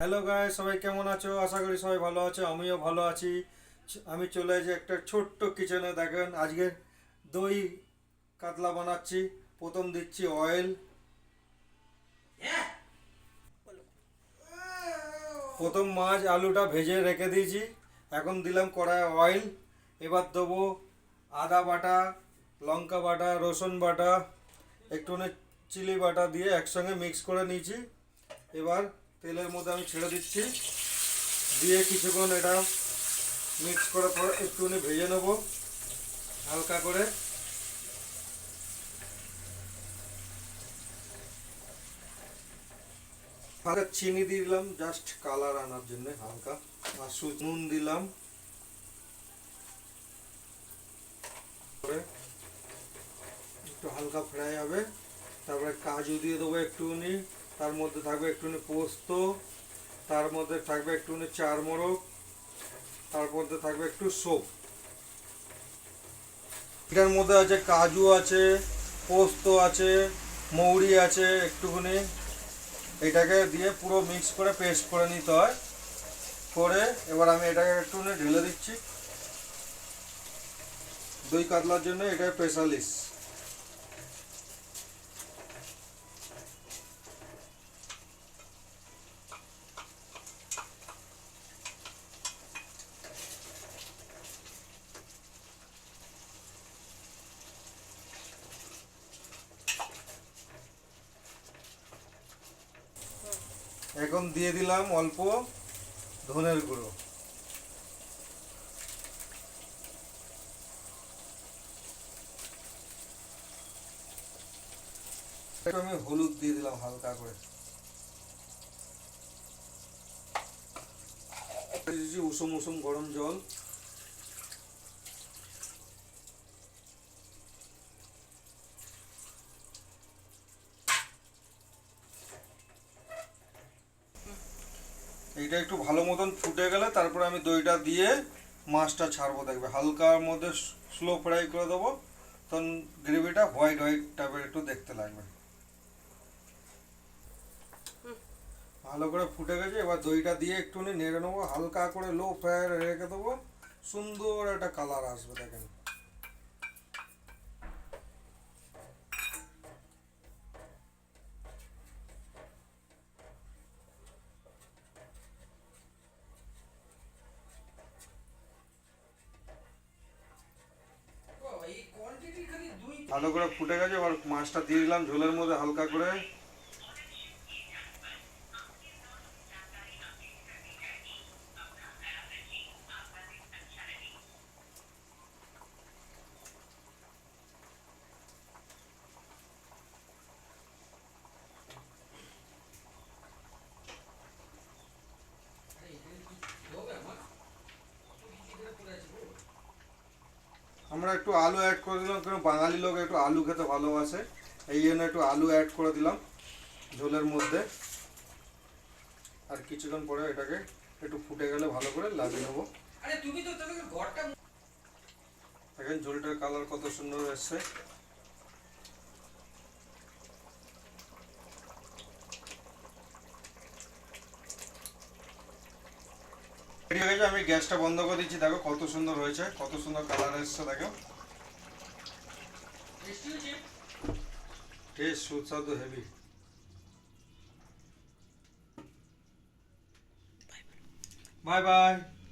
Hello guy, সবাই কেমন আছো? আশা করি সবাই ভালো আছো, আমিও ভালো আছি। আমি চলে এসেছি একটা ছোট্ট কিচেনে। দেখেন আজকে দই কাতলা বানাচ্ছি। প্রথম দিচ্ছি অয়েল। প্রথম মাছ আলুটা ভেজে রেখে দিয়েছি, এখন দিলাম কড়ায় অয়েল। এবার দেবো আদা বাটা, লঙ্কা বাটা, রসুন বাটা, একটুখানি চিলি বাটা দিয়ে একসঙ্গে মিক্স করে নিয়েছি। এবার তেলের মধ্যে আমি ছেড়ে দিচ্ছি, দিয়ে কিছুক্ষণ এটা মিক্স করার পর একটুখানি ভেজে নেব হালকা করে। হালকা চিনি দিলাম জাস্ট কালার আনার জন্য হালকা, আর নুন দিলাম করে একটু হালকা ফ্রাই হবে। তারপরে কাজু দিয়ে দেবো একটুখানি, তার মধ্যে থাকবে একটুখানি পোস্ত, তার মধ্যে থাকবে একটুখানি চারমগজ, তার মধ্যে থাকবে একটু সৌফ। এটার মধ্যে আছে কাজু আছে, পোস্ত আছে, মৌরি আছে একটুখানি। এটাকে দিয়ে পুরো মিক্স করে পেস্ট করে নিতে হয়। করে এবার আমি এটাকে একটুখানি ঢেলে দিচ্ছি। দই কাতলার জন্য এটা স্পেশালিস্ট। এখন দিয়ে দিলাম অল্প ধনের গুঁড়ো। একটু আমি হলুদ দিয়ে দিলাম হালকা করে। উষুম উষুম গরম জল। এইটা একটু ভালো মতন ফুটে গেলে তারপরে আমি দইটা দিয়ে মাছটা ছাড়বো। দেখবে হালকার মধ্যে স্লো ফ্রাই করে দেবো, তখন গ্রেভিটা হোয়াইট হোয়াইট টাইপের একটু দেখতে লাগবে। ভালো করে ফুটে গেছে, এবার দইটা দিয়ে একটুখানি নেড়ে নেবো, হালকা করে লো ফ্রাই রেখে দেবো। সুন্দর একটা কালার আসবে দেখেন। ভালো করে ফুটে গেছে, এবার মাছটা দিয়ে দিলাম ঝোলের মধ্যে হালকা করে। আমরা একটু আলু অ্যাড করে দিলাম, কারণ বাঙালি লোক একটু আলু খেতে ভালোবাসে, এই জন্য একটু আলু অ্যাড করে দিলাম ঝোলের মধ্যে। আর কিছুক্ষণ পরে এটাকে একটু ফুটে গেলে ভালো করে লাগিয়ে নেবো। দেখেন ঝোলটার কালার কত সুন্দর এসছে। রেডি হয়ে গেছে, আমি গ্যাসটা বন্ধ করে দিচ্ছি। দেখো কত সুন্দর হয়েছে, কত সুন্দর কালার এসছে। দেখো টেস্ট সুস্বাদু হেভি। Bye bye.